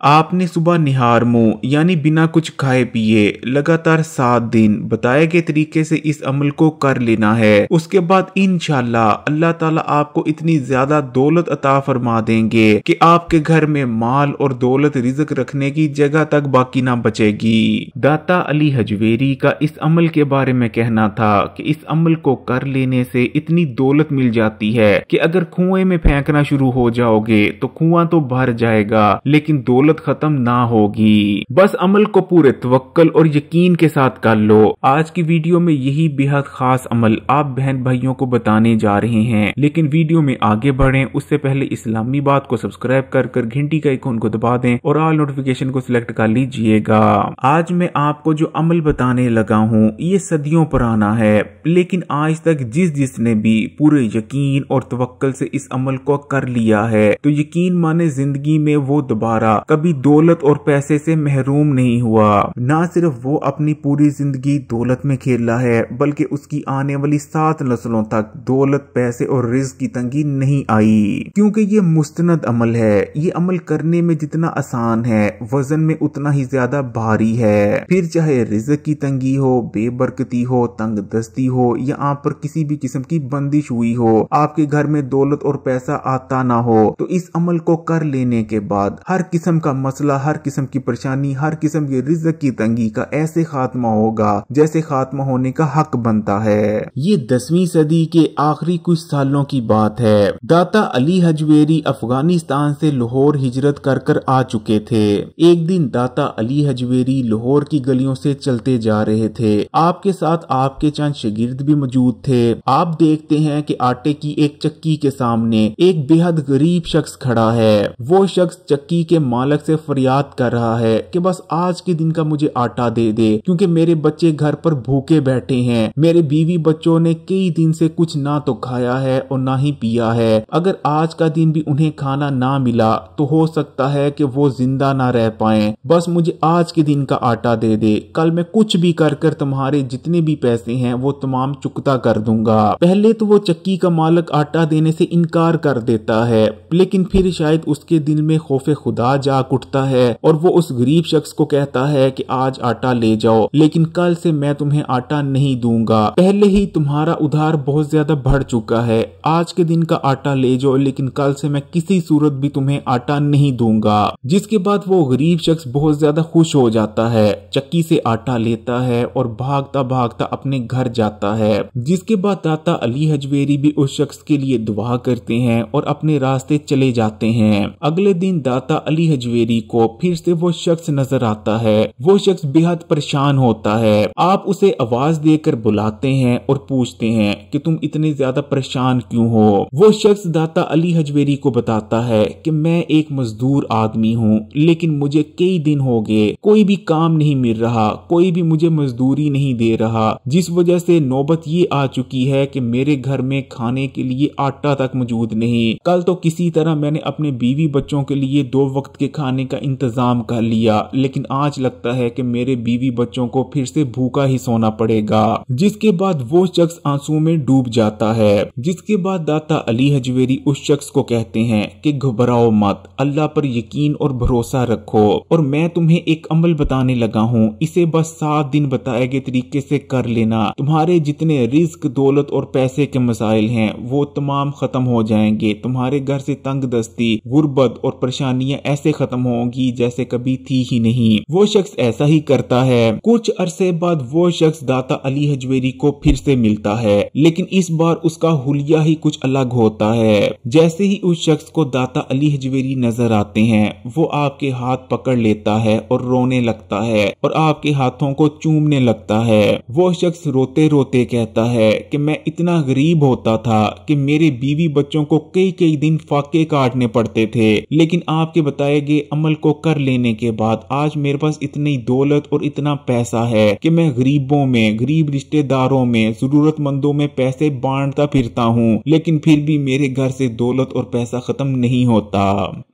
आपने सुबह निहार मुंह यानी बिना कुछ खाए पिए लगातार 7 दिन बताए गए तरीके से इस अमल को कर लेना है। उसके बाद इंशाल्लाह अल्लाह ताला आपको इतनी ज्यादा दौलत अता फरमा देंगे कि आपके घर में माल और दौलत रिज़्क रखने की जगह तक बाकी ना बचेगी। दाता अली हजवेरी का इस अमल के बारे में कहना था कि इस अमल को कर लेने से इतनी दौलत मिल जाती है कि अगर कुएं में फेंकना शुरू हो जाओगे तो कुआं तो भर जाएगा लेकिन दौलत खत्म ना होगी। बस अमल को पूरे तवक्कल और यकीन के साथ कर लो। आज की वीडियो में यही बेहद खास अमल आप बहन भाइयों को बताने जा रहे हैं, लेकिन वीडियो में आगे बढ़ें उससे पहले इस्लामी बात को सब्सक्राइब कर घंटी का आइकन को दबा दें और ऑल नोटिफिकेशन को सिलेक्ट कर लीजिएगा। आज मैं आपको जो अमल बताने लगा हूँ ये सदियों पुराना है, लेकिन आज तक जिसने भी पूरे यकीन और तवक्कल से इस अमल को कर लिया है तो यकीन माने जिंदगी में वो दोबारा कभी दौलत और पैसे से महरूम नहीं हुआ। ना सिर्फ वो अपनी पूरी जिंदगी दौलत में खेला है बल्कि उसकी आने वाली 7 नस्लों तक दौलत, पैसे और रिज़्क की तंगी नहीं आई, क्योंकि ये मुस्तनद अमल है। ये अमल करने में जितना आसान है वजन में उतना ही ज्यादा भारी है। फिर चाहे रिज़्क की तंगी हो, बेबरकती हो, तंग दस्ती हो या आप पर किसी भी किस्म की बंदिश हुई हो, आपके घर में दौलत और पैसा आता ना हो, तो इस अमल को कर लेने के बाद हर किस्म का मसला, हर किस्म की परेशानी, हर किस्म की रिज़्क की तंगी का ऐसे खात्मा होगा जैसे खात्मा होने का हक बनता है। ये 10वीं सदी के आखिरी कुछ सालों की बात है। दाता अली हजवेरी अफगानिस्तान से लाहौर हिजरत कर आ चुके थे। एक दिन दाता अली हजवेरी लाहौर की गलियों से चलते जा रहे थे। आपके साथ आपके चंद शागिर्द भी मौजूद थे। आप देखते हैं कि आटे की एक चक्की के सामने एक बेहद गरीब शख्स खड़ा है। वो शख्स चक्की के मालिक से फरियाद कर रहा है कि बस आज के दिन का मुझे आटा दे दे, क्योंकि मेरे बच्चे घर पर भूखे बैठे हैं। मेरे बीवी बच्चों ने कई दिन से कुछ ना तो खाया है और ना ही पिया है। अगर आज का दिन भी उन्हें खाना ना मिला तो हो सकता है कि वो जिंदा ना रह पाए। बस मुझे आज के दिन का आटा दे दे, कल मैं कुछ भी कर तुम्हारे जितने भी पैसे हैं वो तमाम चुकता कर दूंगा। पहले तो वो चक्की का मालिक आटा देने से इनकार कर देता है, लेकिन फिर शायद उसके दिल में खौफे खुदा जाग उठता है और वो उस गरीब शख्स को कहता है कि आज आटा ले जाओ, लेकिन कल से मैं तुम्हें आटा नहीं दूंगा। पहले ही तुम्हारा उधार बहुत ज्यादा बढ़ चुका है। आज के दिन का आटा ले जाओ, लेकिन कल से मैं किसी सूरत भी तुम्हें आटा नहीं दूंगा। जिसके बाद वो गरीब शख्स बहुत ज्यादा खुश हो जाता है, चक्की से आटा लेता है और भागता भागता अपने घर जाता है। जिसके बाद दाता अली हजवेरी भी उस शख्स के लिए दुआ करते हैं और अपने रास्ते चले जाते हैं। अगले दिन दाता अली हजवेरी को फिर से वो शख्स नजर आता है। वो शख्स बेहद परेशान होता है। आप उसे आवाज देकर बुलाते हैं और पूछते हैं कि तुम इतने ज्यादा परेशान क्यों हो। वो शख्स दाता अली हजवेरी को बताता है कि मैं एक मजदूर आदमी हूँ, लेकिन मुझे कई दिन हो गए कोई भी काम नहीं मिल रहा, कोई भी मुझे मजदूरी नहीं दे रहा, जिस वजह से नौबत ये आ चुकी है कि मेरे घर में खाने के लिए आटा तक मौजूद नहीं। कल तो किसी तरह मैंने अपने बीवी बच्चों के लिए 2 वक्त के खाने का इंतजाम कर लिया, लेकिन आज लगता है कि मेरे बीवी बच्चों को फिर से भूखा ही सोना पड़ेगा। जिसके बाद वो शख्स आंसू में डूब जाता है। जिसके बाद दाता अली हजवेरी उस शख्स को कहते हैं कि घबराओ मत, अल्लाह पर यकीन और भरोसा रखो और मैं तुम्हें एक अमल बताने लगा हूँ, इसे बस 7 दिन बताए गए तरीके से कर लेना। तुम्हारे जितने रिस्क, दौलत और पैसे के मसाइल हैं वो तमाम खत्म हो जाएंगे। तुम्हारे घर से तंग दस्ती, गुर्बत और परेशानियां ऐसे खत्म होंगी जैसे कभी थी ही नहीं। वो शख्स ऐसा ही करता है। कुछ अरसे बाद वो शख्स दाता अली हजवेरी को फिर से मिलता है, लेकिन इस बार उसका हुलिया ही कुछ अलग होता है। जैसे ही उस शख्स को दाता अली हजवेरी नजर आते हैं वो आपके हाथ पकड़ लेता है और रोने लगता है और आपके हाथों को चूमने लगता है। वो शख्स रोते रोते कहता है कि मैं इतना गरीब होता था कि मेरे बीवी बच्चों को कई कई दिन फाके काटने पड़ते थे, लेकिन आपके बताए गए अमल को कर लेने के बाद आज मेरे पास इतनी दौलत और इतना पैसा है कि मैं गरीबों में, गरीब रिश्तेदारों में, जरूरतमंदों में पैसे बांटता फिरता हूँ, लेकिन फिर भी मेरे घर से दौलत और पैसा खत्म नहीं होता।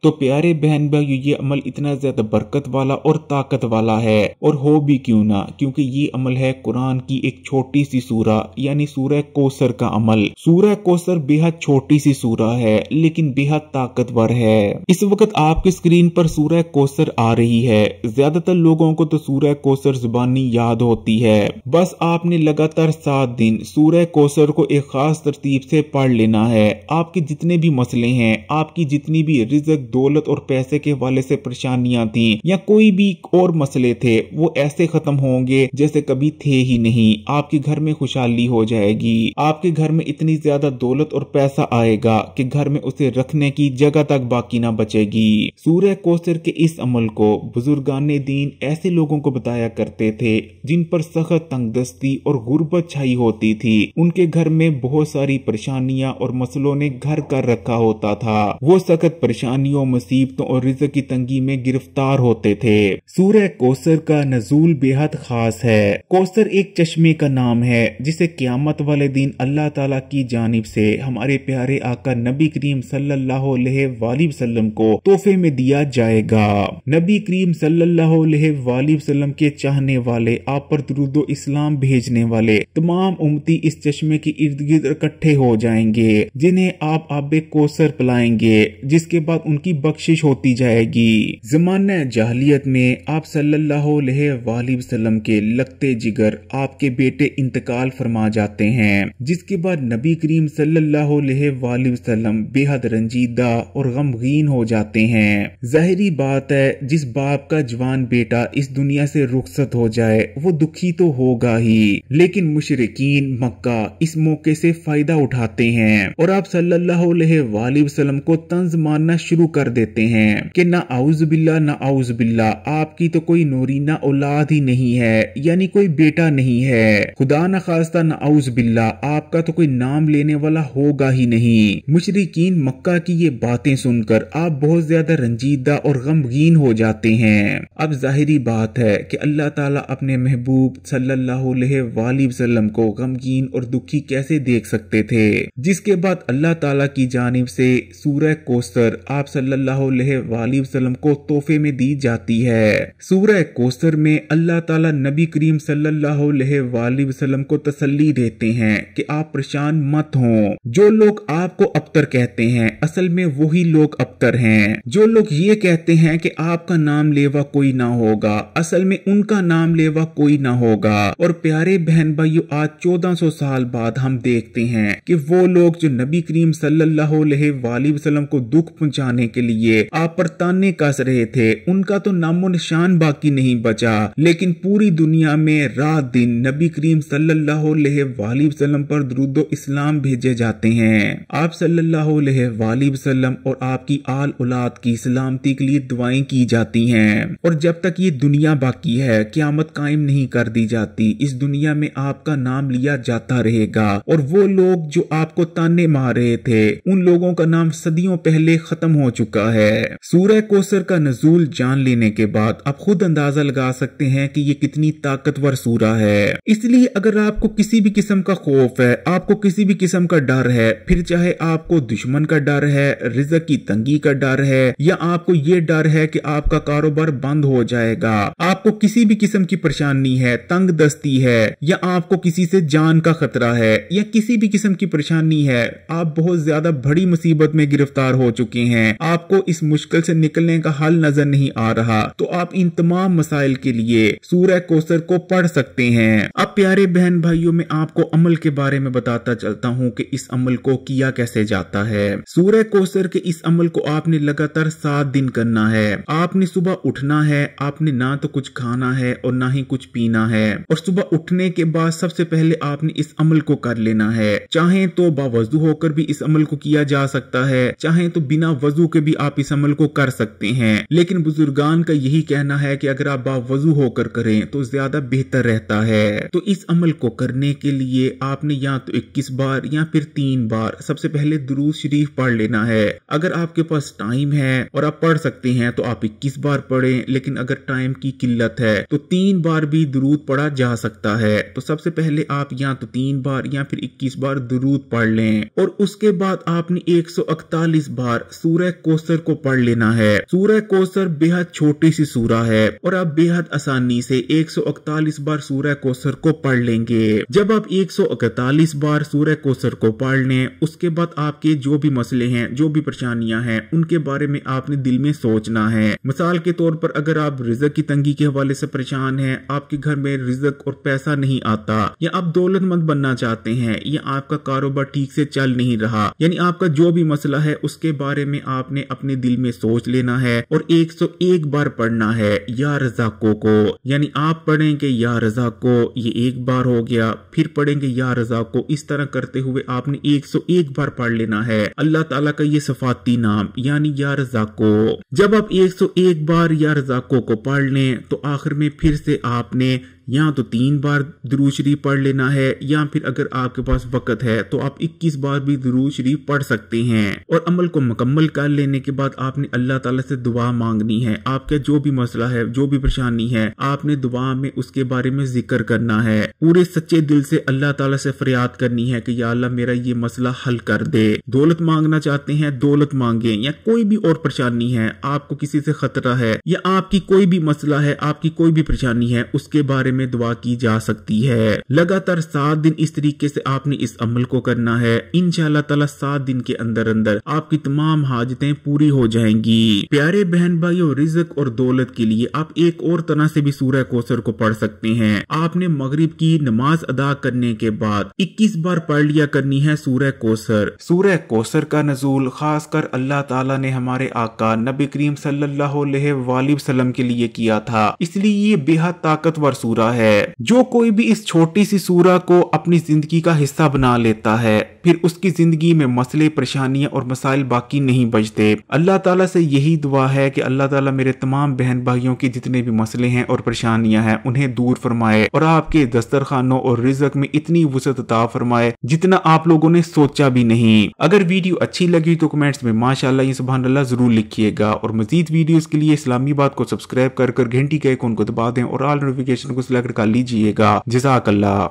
तो प्यारे बहन भाई, ये अमल इतना ज्यादा बरकत वाला और ताकत वाला है, और हो भी क्यों ना, क्योंकि ये अमल है कुरान की एक छोटी सी सूरा यानी सूरह कौसर का अमल। सूरह कौसर बेहद छोटी सी सूरा है लेकिन बेहद ताकतवर है। इस वक्त आपकी स्क्रीन पर सूरह कौसर आ रही है। ज्यादातर लोगों को तो सूरह कौसर जुबानी याद होती है। बस आपने लगातार 7 दिन सूरह कौसर को एक खास तरतीब से पढ़ लेना है। आपके जितने भी मसले हैं, आपकी जितनी भी रिज़्क, दौलत और पैसे के हवाले से परेशानियां थी या कोई भी और मसले थे, वो ऐसे खत्म होंगे जैसे कभी थे ही नहीं। आपके घर में खुशहाली हो जाएगी। आपके घर में इतनी ज्यादा दौलत और पैसा आएगा कि घर में उसे रखने की जगह तक बाकी ना बचेगी। सूरह कौसर के इस अमल को बुजुर्गाने दीन ऐसे लोगों को बताया करते थे जिन पर सख्त तंगदस्ती और गुर्बत छाई होती थी। उनके घर में बहुत सारी परेशानियां और मसलों ने घर कर रखा होता था। वो सख्त परेशानियों, मुसीबतों और रिज़्क की तंगी में गिरफ्तार होते थे। सूरह कौसर का नज़ूल बेहद खास है। कौसर एक चश्मे का नाम है जिसे क़यामत वाले दिन अल्लाह ताला की जानिब से हमारे प्यारे आका नबी करीम सल्लल्लाहु अलैहि वसल्लम को तोहफे में दिया जाएगा। नबी करीम सल्लल्लाहु अलैहि वसल्लम के चाहने वाले, आप पर दुरूदो इस्लाम भेजने वाले तमाम उम्मती इस चश्मे के इर्द गिर्द इकट्ठे हो जाएंगे, जिन्हें आप आबे कौसर पिलाएंगे, जिसके बाद उनकी बख्शिश होती जाएगी। ज़माने जाहिलियत में आप सल्लल्लाहु अलैहि वसल्लम के लगते जिगर आपके बेटे इंतकाल फरमा जाते हैं, जिसके बाद नबी करीम सल्लल्लाहु अलैहि वसल्लम बेहद रंजीदा और गमगीन हो जाते हैं। जाहिरी बात है, जिस बाप का जवान बेटा इस दुनिया से रुखसत हो जाए वो दुखी तो होगा ही, लेकिन मुशरिकीन मक्का इस मौके से फायदा उठाते हैं और आप सल्लल्लाहु अलैहि वसल्लम को तंज मारना शुरू कर देते हैं कि ना आउज़ बिल्ला, आपकी तो कोई नूरीना औलाद ही नहीं है, यानी कोई बेटा नहीं है। खुदा न खास्ता ना आउज़ बिल्ला, आपका तो कोई नाम लेने वाला होगा ही नहीं। मुशरिकीन मक्का की ये बातें सुनकर आप बहुत ज्यादा रंजीदा और गमगीन हो जाते हैं। अब जाहिरी बात है कि अल्लाह ताला अपने महबूब सल्लल्लाहु अलैहि वसल्लम को गमगीन और दुखी कैसे देख सकते थे। जिसके बाद अल्लाह ताला की जानिब से सूरह कौसर आप सल्लल्लाहु अलैहि वसल्लम को तोहफे में दी जाती है। सूरह कौसर में अल्लाह ताला नबी करीम सल्लल्लाहु अलैहि वसल्लम को तसल्ली देते हैं कि आप परेशान मत हों। जो लोग आपको अबतर कहते हैं, असल में वही लोग अबतर हैं। जो लोग ये कहते हैं कि आपका नाम लेवा कोई ना होगा, असल में उनका नाम लेवा कोई ना होगा। और प्यारे बहन भाइयों, आज 1400 साल बाद हम देखते हैं कि वो लोग जो नबी करीम सल्लल्लाहु अलैहि वसल्लम को दुख पहुंचाने के लिए आप पर ताने कस रहे थे, उनका तो नामो निशान बाकी नहीं बचा। लेकिन पूरी दुनिया में रात दिन नबी करीम सल्लल्लाहु अलैहि वसल्लम पर दुरूदो इस्लाम भेजे जाते हैं। आप सल्लल्लाहु अलैहि वसल्लम और आपकी आल औलाद की सलामती के लिए दुआएं की जाती हैं। और जब तक ये दुनिया बाकी है, क़यामत कायम नहीं कर दी जाती, इस दुनिया में आपका नाम लिया जाता रहेगा। और वो लोग जो आपको ताने मार रहे थे, उन लोगों का नाम सदियों पहले खत्म हो चुका है। सूरह कौसर का नज़ूल जान लेने के बाद आप खुद अंदाजा लगा सकते हैं कि ये कितनी ताकतवर सूरा है। इसलिए अगर आपको किसी भी किस्म का खौफ है, आपको किसी भी किस्म का डर है, फिर चाहे आपको दुश्मन का डर है, रिज़्क की तंगी का डर है, या आपको ये डर है कि आपका कारोबार बंद हो जाएगा, आपको किसी भी किस्म की परेशानी है, तंग दस्ती है, या आपको किसी से जान का खतरा है, या किसी भी किस्म की परेशानी है, आप बहुत ज्यादा बड़ी मुसीबत में गिरफ्तार हो चुके हैं, आपको इस मुश्किल से निकलने का हल नजर नहीं आ रहा, तो आप इन तमाम मसाइल के लिए सूरह कौसर को पढ़ सकते हैं। अब प्यारे बहन भाइयों, मैं आपको अमल के बारे में बताता चलता हूँ कि इस अमल को किया कैसे जाता है। सूरह कौसर के इस अमल को आपने लगातार 7 दिन करना है। आपने सुबह उठना है, आपने ना तो कुछ खाना है और ना ही कुछ पीना है, और सुबह उठने के बाद सबसे पहले आपने इस अमल को कर लेना है। चाहे तो बावजू होकर भी इस अमल को किया जा सकता है, चाहे तो बिना वजू के भी आप इस अमल को कर सकते हैं, लेकिन बुजुर्गान का यही कहना है कि अगर आप बावजू होकर करें तो ज्यादा बेहतर रहता है। तो इस अमल को करने के लिए आपने या तो 21 बार या फिर 3 बार सबसे पहले दुरूद शरीफ पढ़ लेना है। अगर आपके पास टाइम है और आप पढ़ सकते हैं तो आप 21 बार पढ़ें, लेकिन अगर टाइम की किल्लत है तो 3 बार भी दुरूद पढ़ा जा सकता है। तो सबसे पहले आप या तो 3 बार या फिर 21 बार दुरूद पढ़ लें, और उसके बाद आपने 141 बार सूरह कौसर को पढ़ लेना है। सूरह कौसर बेहद छोटी सी सूरा है और आप बेहद आसानी से 141 बार सूरह कौसर को पढ़ लेंगे। जब आप 141 बार सूरह कौसर को पढ़ लें, उसके बाद आपके जो भी मसले हैं, जो भी परेशानियां हैं, उनके बारे में आपने दिल में सोचना है। मिसाल के तौर पर अगर आप रिज़्क की तंगी के हवाले से परेशान हैं, आपके घर में रिज़्क और पैसा नहीं आता, या आप दौलतमंद बनना चाहते हैं, या आपका कारोबार ठीक से चल नहीं रहा, यानी आपका जो भी मसला है उसके बारे में आपने अपने दिल में सोच लेना है और 101 बार पढ़ना है या रज़ाको को। यानी आप पढ़ेंगे या रज़ाको, ये एक बार हो गया, फिर पढ़ेंगे या रज़ाको। इस तरह करते हुए आपने 101 बार पढ़ लेना है अल्लाह ताला का ये सफाती नाम यानी या रज़ाको। जब आप 101 बार या रज़ाको को पढ़ लें तो आखिर में फिर से आपने या तो 3 बार दुरूद शरीफ पढ़ लेना है, या फिर अगर आपके पास वक्त है तो आप 21 बार भी दुरूद शरीफ पढ़ सकते हैं। और अमल को मुकम्मल कर लेने के बाद आपने अल्लाह ताला से दुआ मांगनी है। आपका जो भी मसला है, जो भी परेशानी है, आपने दुआ में उसके बारे में जिक्र करना है। पूरे सच्चे दिल से अल्लाह ताला से फरियाद करनी है कि या अल्लाह मेरा ये मसला हल कर दे। दौलत मांगना चाहते हैं, दौलत मांगे, या कोई भी और परेशानी है, आपको किसी से खतरा है, या आपकी कोई भी मसला है, आपकी कोई भी परेशानी है, उसके बारे में दुआ की जा सकती है। लगातार 7 दिन इस तरीके से आपने इस अमल को करना है। इंशाअल्लाह ताला 7 दिन के अंदर अंदर आपकी तमाम हाजतें पूरी हो जाएंगी। प्यारे बहन भाइयों, रिज़्क और दौलत के लिए आप एक और तरह से भी सूरह कौसर को पढ़ सकते हैं। आपने मगरिब की नमाज अदा करने के बाद 21 बार पढ़ लिया करनी है सूरह कौसर। सूरह कौसर का नज़ूल खासकर अल्लाह ताला ने हमारे आका नबी करीम सल्लल्लाहु अलैहि वसल्लम के लिए किया था, इसलिए ये बेहद ताकतवर सूरह है। जो कोई भी इस छोटी सी सूरह को अपनी जिंदगी का हिस्सा बना लेता है, फिर उसकी जिंदगी में मसले, परेशानियां और मसाइल बाकी नहीं बचते। अल्लाह ताला से यही दुआ है कि अल्लाह ताला मेरे तमाम बहन भाइयों के जितने भी मसले हैं और परेशानियां हैं उन्हें दूर फरमाए और आपके दस्तरखानों और रिज़्क में इतनी वुसअत अता फरमाए जितना आप लोगों ने सोचा भी नहीं। अगर वीडियो अच्छी लगी तो कमेंट्स में माशाअल्लाह या सुभान अल्लाह जरूर लिखिएगा और मजीद वीडियोस के लिए इस्लामी बात को सब्सक्राइब कर घंटी के आइकन को दबा दें और ऑल नोटिफिकेशन को सिलेक्ट कर लीजिएगा। जज़ाकल्लाह।